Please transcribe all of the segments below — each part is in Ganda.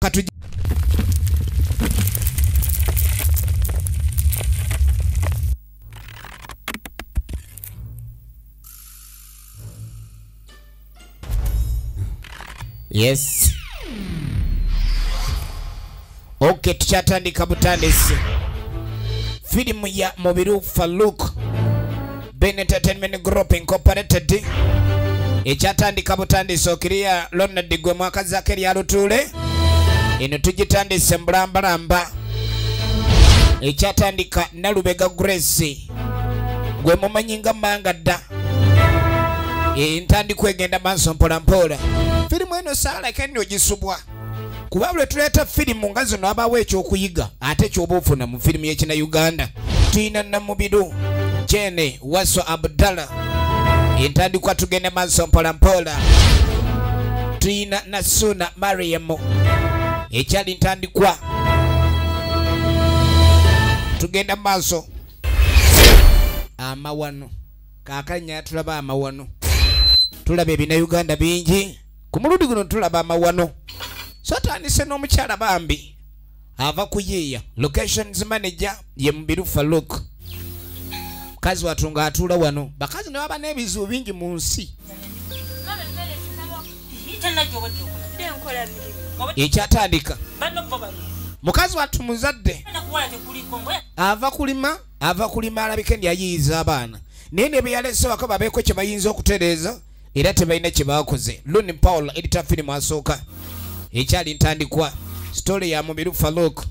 katuji yes okay tuchatandika butandisi filimu ya Mubiru Farouk Ben Entertainment Group Incorporated echatandika butandisi okiriya Ronald gwe mwaka zake lya lutule ino tugitandise mbulambalamba echatandika Nalubega Grace gwe mumanyinga mangada ntandi kwegenda manso mpola mpola filimu eno sala kenno gisubwa kubabule tuleta filimu nga zino abawe ekyokuyiga ate kyobufuna mu filimu y'ekina Uganda tuyina Namubiru Jene Waso Abdallah ntandi kwa tugende manso mpola mpola tuyina Nasuna Mariam ekyali ntandi kwa tugenda manso amawano kakanya tulaba amawano tulaba ebina Uganda bingi ku mulundi guno tulaba amawano sotandise n'omukyala bambi ava kuyiya locations manager ye Mubiru Farouk kazi watunga atula wano bakazi ne baba n'ebizibu bingi mu nsi ekyatandika mukazi watu muzadde ava kulima alabike ndi ayiyiza abaana naye ne beyalese wako babeeko kye bayinza okutereeza era tebalina kye bakoze. Luni Paul editor filimu asooka ekyali ntandikwa story ya Mubiru Farouk.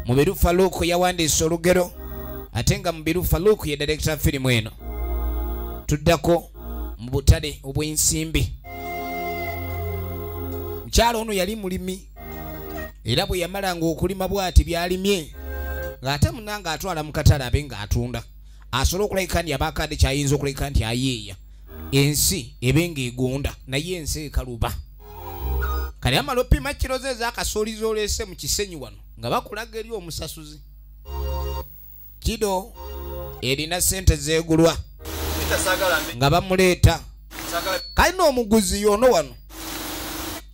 Mubiru Farouk yawandiisa olugero ate nga Mubiru Farouk ye director filimu eno. Tuddako mu butale obw'ensimbi. Mukyalo ono yali mulimi era bwe yamalanga okulima bw'ati byalimye ng'ate munanga atwala mu katale abe ng'atunda asobola okulabika nti abakadde kyayinza okulabika nti ayeeya ensi ebenga egunda naye ensi ekaluba kale amala opima kiroze ez'akasooli z'oleese mu kisenyi wano nga bakulaga eri omusasuzi kido erina sente zeegulwa nga bamuleeta kalina omuguzi yono wano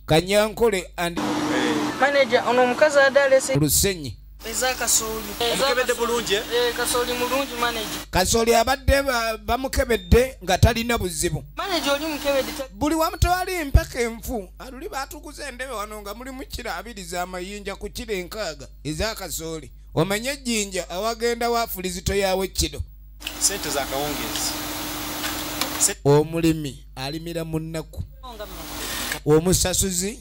Kanyankole and manager ono mukazi adalese Lusenyi eza kasooli mukebedde bulungi kasooli mulungi manager kasooli abadde bamukebedde nga talina buzibu manager oli mukebedde buli wamutwali empaka enfu aluli batukuza endebe wano nga muli mukira abiriza amayinja ku kiro enkaaga eza kasooli omanye ejjinja awagenda wafulizito yawe kido sente za kawungezi omulimi alimira mu nnaku omusasuzi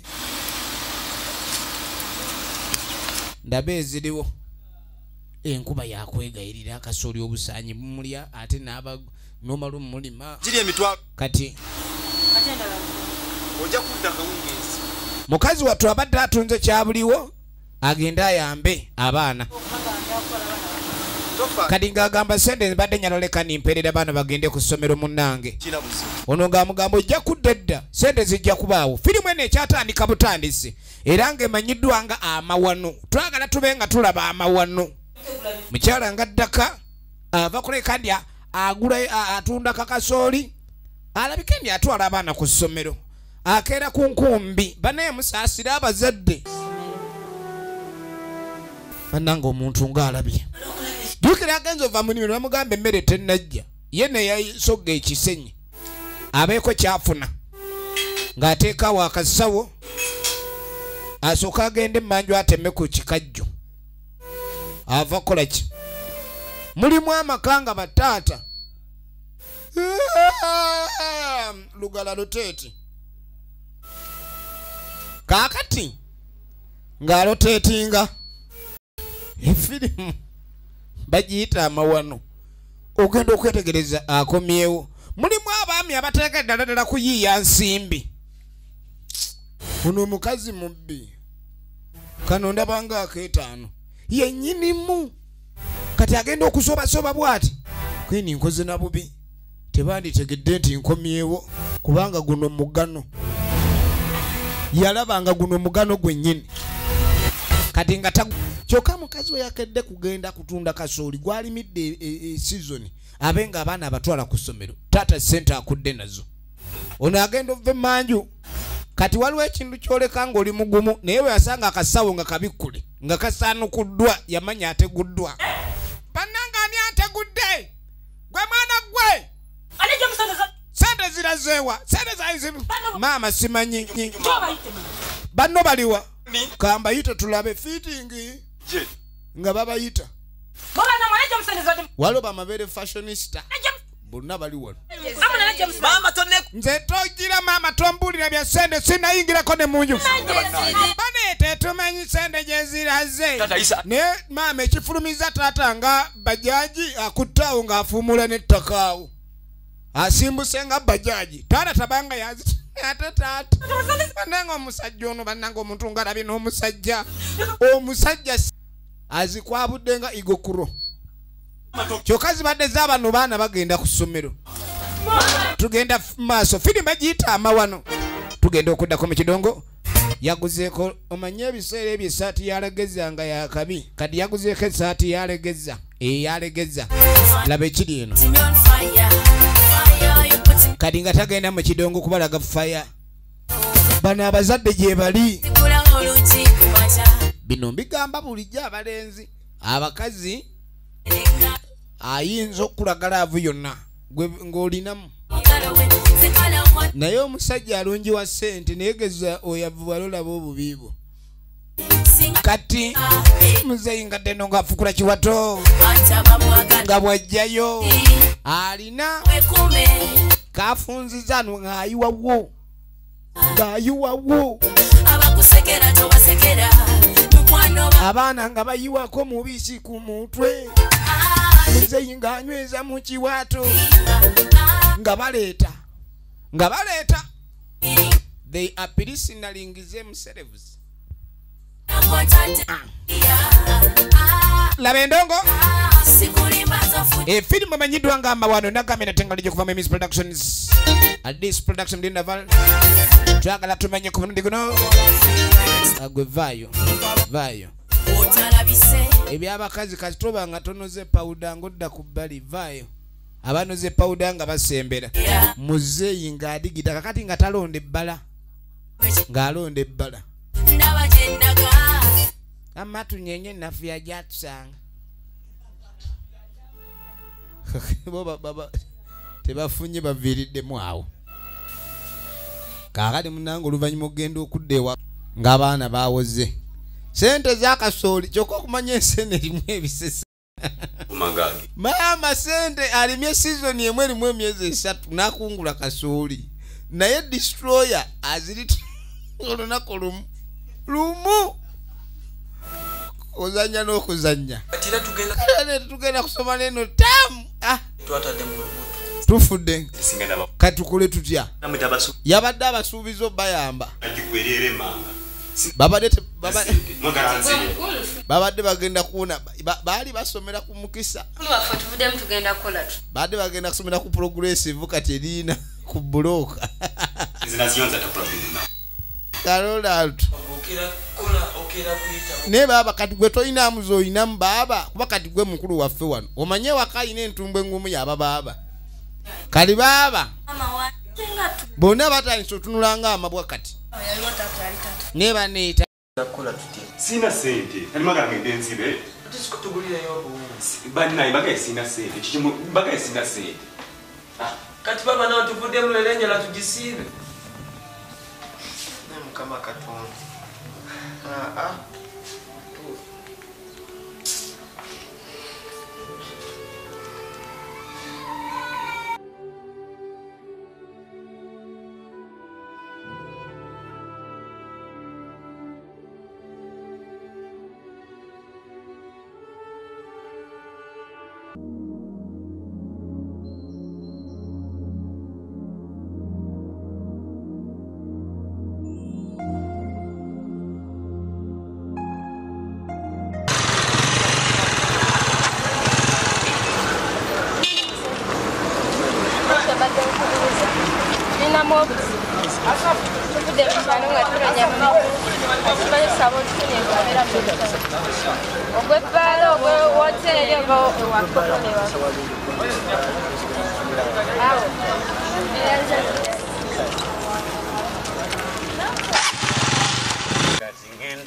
ndabe eziriwo enkuba yakwegayirira akasooli obusaanyi bumulya ate n'aba n'omalu mulima giri emitwalo kati ojja kudda kawungezi mukazi wattu abadde atunze kyabuliwo agenda ayambe abaana kati ng'agamba sente mbadde nyaloleka nimperera baana bagende ku ssomero munnange ono ng'amugamba ojja kudda edda sente zijja kubaawo firimu eno ekyatandika butandisi era ng'emanyiddwa nga amawano twagala tube nga tulaba amawano mukyala nga ddaka ava kuleka ndi agula atunda kakasooli alabike ndi atwala abaana ku ssomero akeera ku nkumbi banaye musaasira abazadde bannanga omuntu ng'alabye jukira agenza ova mu nnimiro bamugamba emmere tennajja ye ne yasogga ekisenyi abeeko kyafuna ng'ateekawo akasawo asooka agende emmanju ateme ku kikajjo ava kola ki mulimu amaka nga bataata lugala luteeti kaakati ng'aloteetinga efirimu bagiyita amawano ogenda okwetegereza akomyewo mulimu abaami abateeka ddala ddala kuyiiya nsimbi ono omukazi mubbi kano ndabanga akeetaano yennyinimu kati agenda okusobasoba bw'ati kwini nkoze na bubi tebanditegedde nti nkomyewo kubanga guno mugano yalabanga guno mugano gwennyini kati nga kyokka mukazi we yakedde kugenda kutunda kasooli gwalimidde season abenga abaana abatwala ku ssomero taata sente akudde nazo ono agenda ova emmanju kati waliwo ekintu kyoleka ng'oli mugumu naye bwe yasanga akasawo nga kabikkule nga kasaanukuddwa yamanya ateguddwa bannanga ani ategudde gwe mwana gwe sente zirazeewa sente zaizibu maama simanyi banno baliwa kambayite tulabe fiitingi nga babayita waliwo bamabeere fashionista bonna bali wano nze togira maama tombuulira bya sente sinayingirako ne munju baneete tumanyi sente gye ziraze naye maama ekifulumiza taata nga bajaji akuttaawo ng'afuumula n'ettakaawo asimbuse nga bajaji taata tabanga yazi ate taata bannanga omusajja ono bannanga omuntu ngaalabye n'omusajja azikwabudde nga igokuro kyokka zibadde z'abano baana bagenda ku ssomero tugenda maaso firimu bagiyita amawano tugenda okuddako mu kidongo yaguzeeko omanye ebiseera ebyo esaati yalegeza nga yakabi kati yaguzeeko esaati yalegeza eyalegeza laba ekiri eno kati nga tagenda mu kidongo kubalaga faya bano abazadde gye bali bino mbigamba bulijjo abalenzi abakazi ayinza okulaga laavu yonna ng'olinamu naye omusajja alungi wa ssente nayegeza oyavuwala olaba obubiibwo kati muzeyi nga ddeno ng'afukula kiwato nga bwajjayo alina kafunziza no ng'ayiwawo abaana nga bayiwako mubisi ku mutwe muzeyi ng'anyweza mu kiwato nga baleeta they are personaling themselves laba endongo efirimu emanyiddwa nga amawano nagambe natengali gye kuva mu Miss Productions Addis Production Dindaval twagala tumenye ku mulundi guno agwe vaayo ebyabakazi kasitoba nga tonoze pawuda ng'odda ku bbali vaayo abanoze pawuda nga basembera muzeeyi ng'adigita kakati nga talonda ebbala ng'alonda ebbala amatu nyenye nafu yajatusanga bo tebafunye baviiriddemu awo kaakati munange oluvannyuma okugenda okudda ewa ng'abaana bawoze sente z'akasooli kyokka okumanya ensene erimu ebisese maama sente alimye sizoni emu erimu emyezi 3 n'akungula kasooli naye destroyer azirita olunaku lumu ozanya n'okuzanya tugenda kusoma neno tamu tufudde katukole tutya yabadde abasuubiza obayamba babadde bagenda kuwona baali basomera ku mukisa badde bagenda kusomera ku progressive kati eriina ku bulooka Ronaldo ne baba kati gwe toyinamu zoyinamu baba kuba kati gwe mukulu waffe wano omanye waka ine entumbe ngumu yaba baba kali baba bonna batandise otunulanga amabwa kati ne baneeta sina sente alimagala ngende nzibe tukutugulireyo banayi bagaye sina sente kikimu bagaye sina sente kati baba nawe tuvudde mu lerenjala tugisiibe kama katonda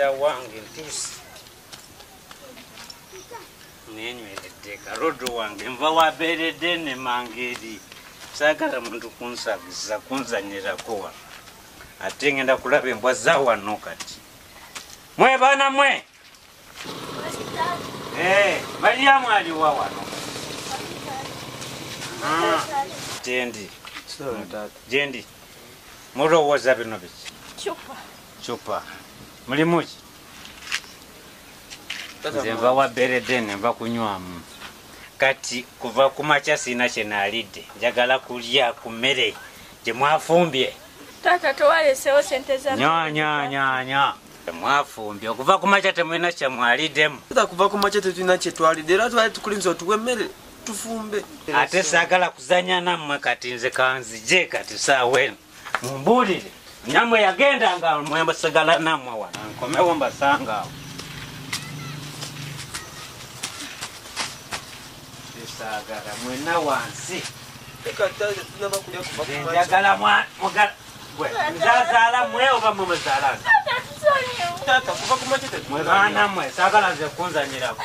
ngenda wange ntuusi nenyweredde karodo wange nva wabeeredde ne mangeri saagala muntu kunsabiza kunzanyirako wano ate ngenda kulaba embwa za wano kati mwe baana mwe Mariamu aliwa wano jendi mulowooza bino biki cupa mulimu ki nze nva wabeeredde ne nva kunywamu kati kuva ku makya siina kye naalidde njagala kulya ku mmere gye mwafumbye Tata towalesewo sente za nya mwafumbye okuva ku makya temulina kye mwaliddemu kuva ku makya tetulina kye twalidde era twali tukulinza otuwa emmere tufumbe ate saagala kuzanya nammwe kati nze kanzije kati saawe mumbuulire nammwe yagendanga mwesigala nammwe wano nkomewo mbasangaawo saagala mwena wansi njagala nzazaala mwe oba mwe muzaalanga mwebaana mwe saagala nze kunzanyirako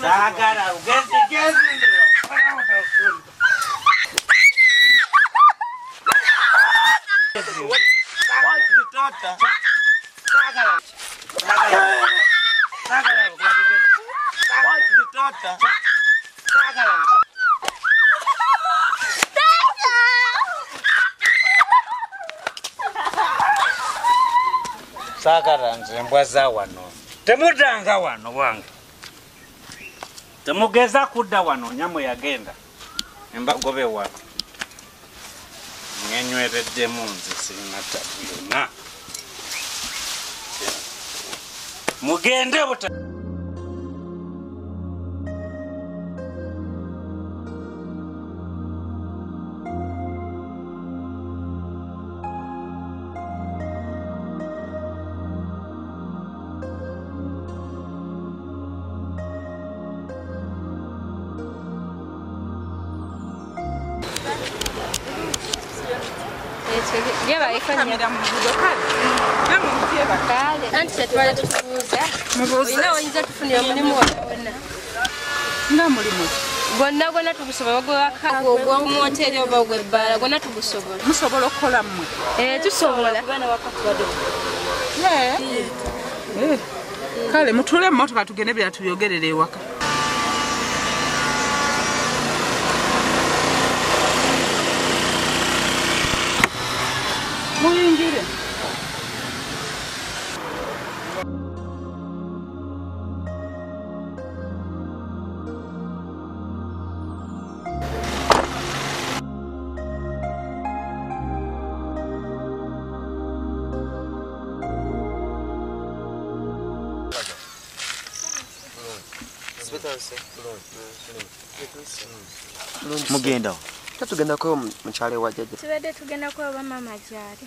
saagala ugezigezi saagala nze embwa za wano temudanga wano wange temugeza kudda wano nyamwe yagenda embagobe wano ngenywereddemu nze sirina tabu yonna mugende buta Gonna tugusobola gw'omwoteri oba gw'ebbaala gwonna tugusobola musobola okukola mmwe tusobola kale mutule emmotoka tugende bya tuyogerere ewaka muyingire mugenda tatugenda ko mukyale wa jjajja tubadde tugenda ko oba mama gyali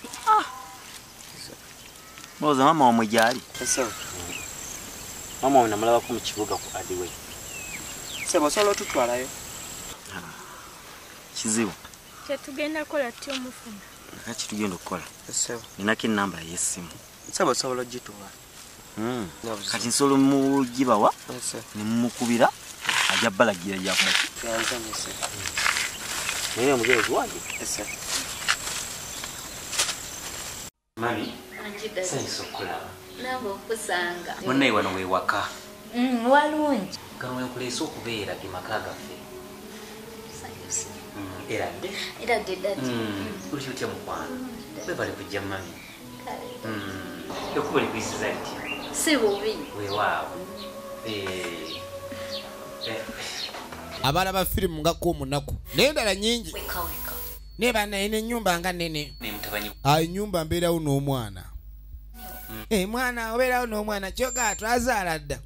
mwoza mama omwe gyali mama omwe namulabako mu kibuga ku adiwe sebo osobola otutwalayo kizibu kyetugenda kola tyomufuna kaki tugenda okukola ninako enamba y'essimu sebo osobola ogituwa kati nsobola mugibawa nemumukubira ajja balagira yakolaki naye omugezi wange mami sayinza okulaba nabo okusanga munnaye wano weewaka walungi gano wenkuleese okubeera ge maka gaffe eradde dadi oli otya mukwano webale kujja mami ekuba likuyisiza litya si bubi weewaawo abalaba firimu nga k'omunaku naye endala nyingi neba naine ennyumba nga nene ennyumba mbeerawo n'omwana mwana obeerawo n'omwana kyogaa twazaala dda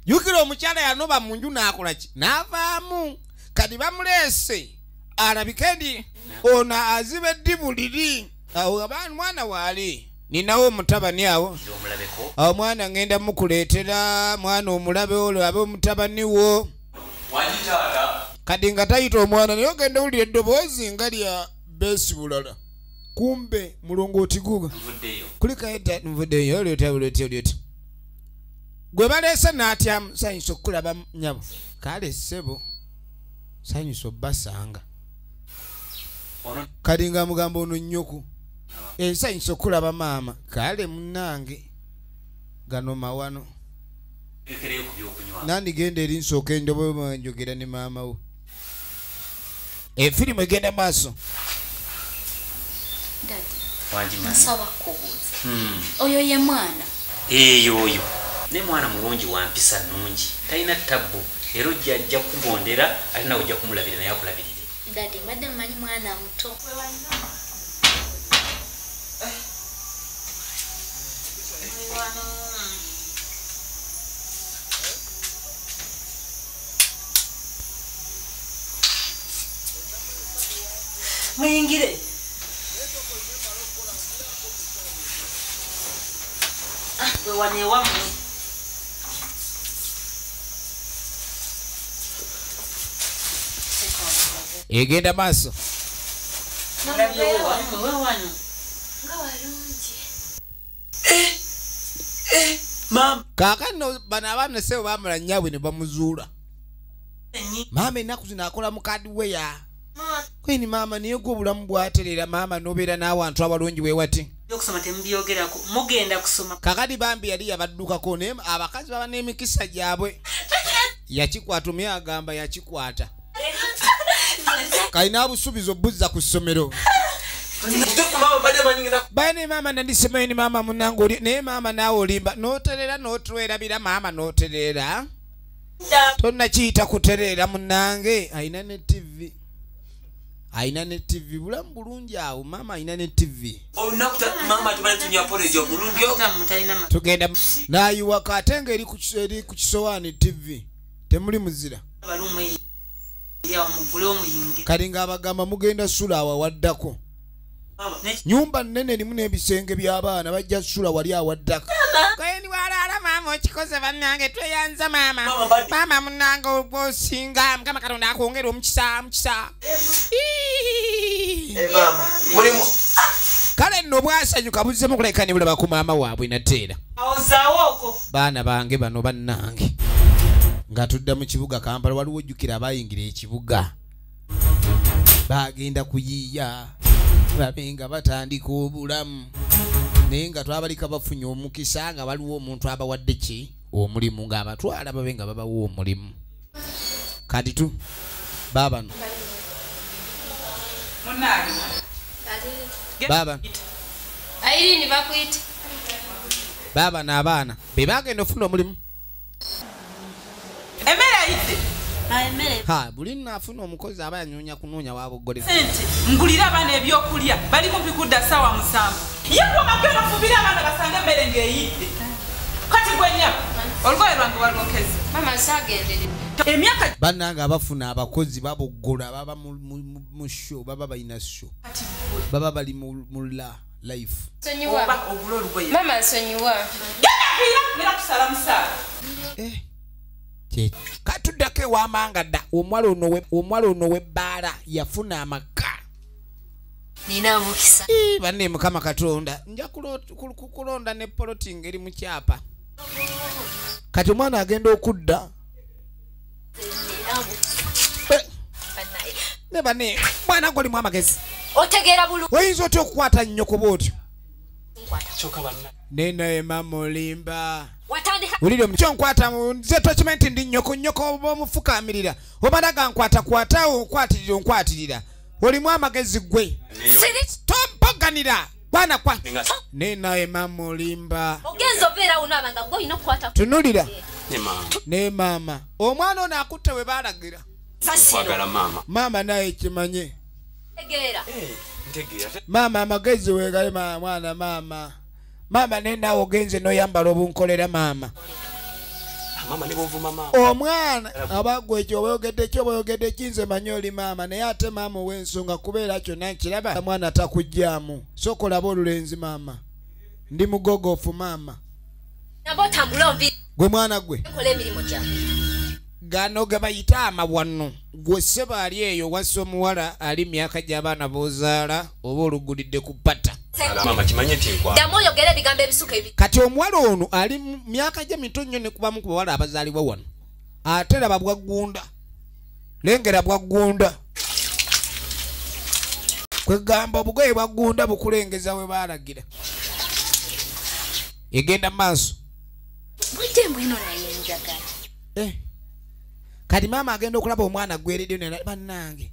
jjukira omukyala yanoba mu nju n'akola ki n'avaamu kati bamuleese alabike ndi ono aziba eddibu liri awo abaana mwana waali ninawo omutabani awo omwana ngenda mukuleetera mwana omulabe olwo abe omutabani wo kati nga tayita omwana naye ogenda owulira eddoboozi nga lya beesi bulala kumbe mulongoti guga kulika eda nvudeyo olyote gwe balesa n'atyamu sanyusa okulaba nyabo kale ssebo sanyusa obbasanga kati nga mugamba ono nnyoko ensanyusa okulaba maama kale munnange gano mawano nandigenda eri nsooka endobo njogera ne maama wo efirimu egenda maaso nsaba kubuuza oyo ye mwana oyo ne mwana mulungi wampisa nnungi talina tabbu era ojja ajja kugondera ate nawe ojja kumulabira naye akulabirire dadi madde mmanyi mwana muto muyingire wewane wamu egenda maaso kaakano bano abaana sebo bamala nnyabwe ne bamuzuula maama ennaku zino akola mu kaadiweya kwini maama niye gwe obulamu bwaterera maama nobeera n'awantu abalungi wewati okusoma temubyogerako mugenda kusoma kakati bambi yali yabaddukako naye abakazi baba n'emikisa gyabwe yakikwata omuye agamba yakikwata kalina busuubizo buzza ku ssomero bane maama nandisemayo ni maama munange oli naye maama naawe olimba n'oterera n'otwerabira maama n'oterera tonnakiyita kuterera munange ayina ne tv aina ne TV bulamu bulungi awo mama aina ne TV onakuta mama tubale tunya polejo mulungi otamutaina tugenda nayiwa katenga eri ku kisowani TV temuli muzira balumwe ya omugule omuyinge kali nga abagamba mugenda sula awaddako nyumba nnene erimu n'ebisenge by'abaana bajja sula wali awaddako kayeni walala mama okikoze bannange tweyanza mama munnange ogwosinga mukama katonda akwongera omukisa kale nno bwasanyuka buzzemu kuleka ne bulaba ku maama waabwe nateera awozaawoko baana bange bano bannange nga tudda mu kibuga Kampala waliwo ojjukira abayingira ekibuga bagenda kuyiiya babe nga batandika obulamu naye nga twabalika bafunye omukisa nga waliwo omuntu abawadde ki omulimu ng'abatwala babe nga babawa omulimu kati tu baabano baaba Airini bakuyita baaba n'abaana be bagenda ofuna omulimu emera ite ha buli naafuna omukozi aba yanyonya kunoonya waabogole sente ngulira abaana ebyokulya bali kumpi kudda ssaawa 7 yekwa magendo fubira abaana basange emmere ng'eyidde kati gwenyaba olugoye lwange walwokeze mama sagendere emyaka bannange abafuna abakozi baboggola baba mu show baba balina show baba bali mu life sonyiwa ogula olugoye mama sonyiwa genda kusala musaala katuddako ewamanga dda omwala ono webbaala yafuna amaka nina mukisa banne mukama katonda nja kulonda ne poloting eri mu kyapa kati omwana agenda okudda ne banne mwana gwe olimu amagezi otegeera bulungi oyinza otya okukwata nnyoko bw'otyo nenaye mama olimba ulire mukyo nkwata nze tokimanyi ndi nnyoko b'omufukamirira obalaga nkwata onkwatirira olimu amagezi gwe tompoganira bwana kwa nenaye mama olimba ogenza obeera unaabanga gwe olina okukwata tunulira ne mama omwana ono akutte we baalagira mama naye kimanye mama amagezi weegale mwana mama nenaawe ogenze noyambala obunkolera mama omwana abagwe ekyo obayogedde kinze manyi oli mama naye ate mama ow'ensonga kubeera kyonna nkiraba mwana takugjamu soka olaba olulenzi mama ndi mugogofu mama nabo otambula ombi gwe mwana gwe kola emirimu gyange gano gabayita amawano gwe sseba ali eyo wassa omuwala ali myaka gy'abaana b'ozaala oba olugulidde ku pata kati omuwala ono ali myaka gye mito nnyo ne kubamu ku bawala abazaalibwa wano ate laba bwaggunda lengera bwaggunda kwegamba obugoye bwaggunda bukulengeza we baalagira egenda maaso kati maama agenda okulaba omwana gweredde bannange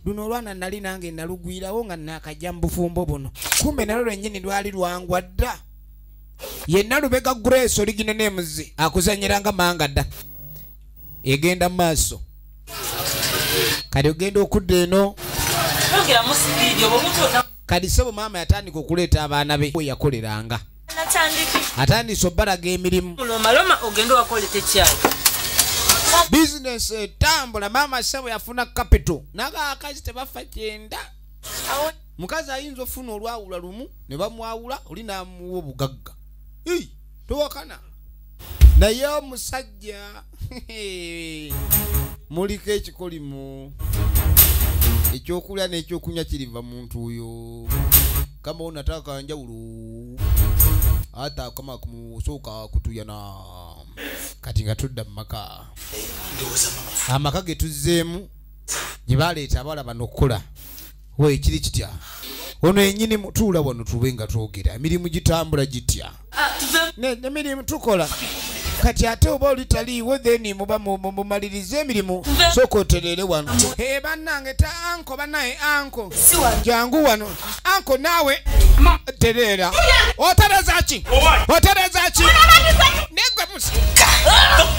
luno olwana nali nange nalugwirawo nga nakajja mu bufumbo buno kumbe nalwo lwennyini lwali lwangwa dda yenna Lubega Grace Original Names akuzanyiranga manga dda egenda maaso kati ogenda okudda eno kati sebo maama yatandika okuleeta abaana be yakoleranga atandise obbalaga emirimu business etambula maama sebo yafuna capital naga akazi tebafa kyenda mukazi ayinza ofuna olwawula lumu ne bamwawula oli n'amuwa obugagga towakana naye omusajja muliko ekikolimu ekyokulya n'ekyokunywa kiriva muntu oyo kama unataka njawulo hata kama kumusoka kutuyana kati nga tudda mu maka amaka ge tuzzeemu gye baleeta abawala bano okukola we ekiri kitya ono yennyini mutuula wano tube nga twogera emirimu gitambula gitya n'emirimu tukola kati ate oba olitaliiwo theni muba mumalirize emirimu sooka oterere wano bannange ta anko bannaye anko jangu wano anko naawe terera otereza ki negwe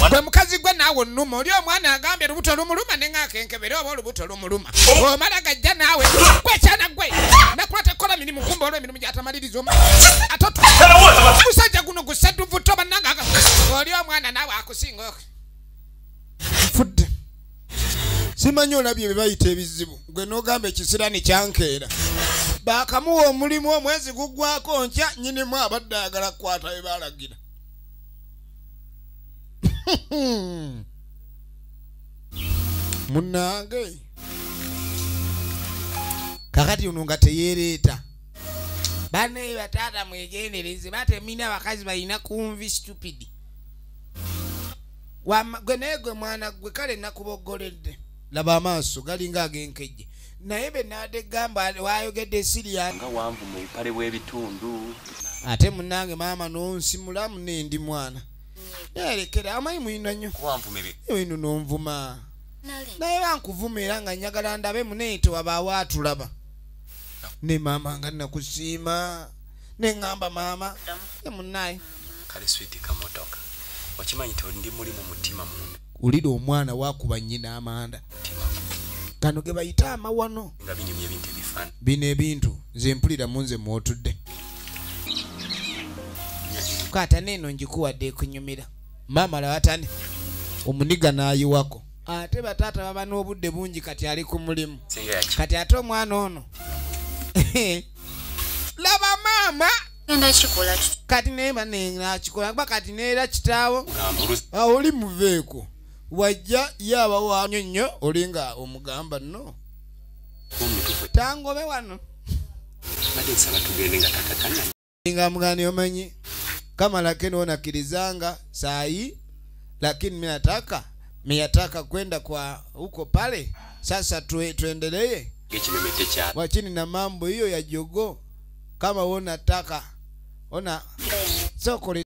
gwe mukazi gwe naawe onnuma oli omwana agambye olubuto lumuluma neŋŋakenkebere oba olubuto lumuluma omala gajja naawe gwekyana gwe nakula tekola mirimu kumba olw'emirimu gyatamaliriza atoto musajja guno gusedduvuto bannanga oli omwana naawe akusinga fudde simanyi olabye bye bayita ebizibu gwe n'ogamba ekisirani kyankeera bakamuwa omulimu omwezi guggwako nkya nyinimu abadde ayagala kukwata bye baalagira munnange kakati ono nga teyeereeta banne bataata mwegendereze batemina abakazi balina kunvi stupid gwe naye gwe mwana gwe kale nakuboggoledde laba amaaso galinga ag'enkejje naye benadde gamba wayogedde siriya nga wanvu mu bipale bw'ebitundu ate munnange maama nonsimulamu nendi mwana nerekera amayi mwina nnyo ino nonvuma naye bankuvuma era nga njagala ndabe muneeto wabaawo atulaba ne maama nga nakusiima neŋŋamba maama munnaye kale switi kamotoka okimanyi ndi muli mu mutima munda ulira omwana wakuba nnyina amanda gano ge bayita amawano nga binyumya ebintu ebifaana bino ebintu nze mpuliramu nze mwotudde kwata neeno njikuwadde ekunyumira maama lawatane omuniga n'ayiwako ate bataata baba n'obudde bungi kati ali ku mulimu kati ate omwana ono laba maama kati neba nakikola kuba kati neera kitaawo oli muveeko wajja yaba wanyo nnyo olinga omugamba nno tangobe wano nga mugani omanyi kama lakini unakirizanga sahi lakini minataka kwenda kwa huko pale sasa tuendelee wachini na mambo hiyo ya jogo kama unataka ona soko